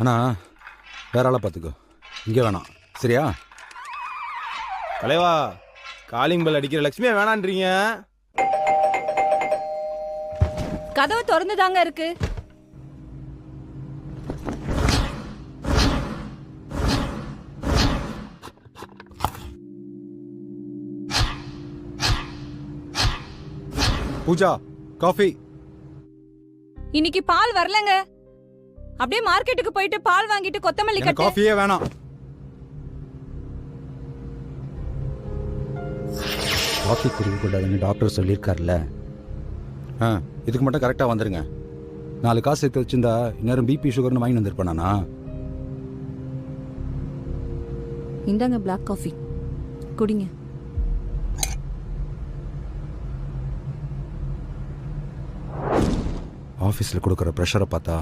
ஆனால் வேற ஆளை பார்த்துக்கோ, இங்கே வேணாம். சரியா? தலைவா, காலிங் பெல் அடிக்கிற லட்சுமியா வேணான்றீங்க. கதவு திறந்துதாங்க இருக்கு. பூஜா, காஃபி. இன்னைக்கு பால் வரலங்க. அப்படியே மார்க்கெட்டுக்கு போயிட்டு பால் வாங்கிட்டு கொத்தமல்லி கட்டு. காஃபியே வேணாம். காஃபி குடிக்கக்கூடாதுன்னு டாக்டர் சொல்லியிருக்காருல்ல. இதுக்கு மட்டும் கரெக்டாக வந்துடுங்க. 4 காசு எடுத்து வச்சிருந்தா இந்நேரம் பிபி சுகர்னு வாங்கி வந்திருப்பானா? இந்தாங்க பிளாக் காஃபி, குடிங்க. ஆஃபீஸில் கொடுக்குற ப்ரெஷரை பார்த்தா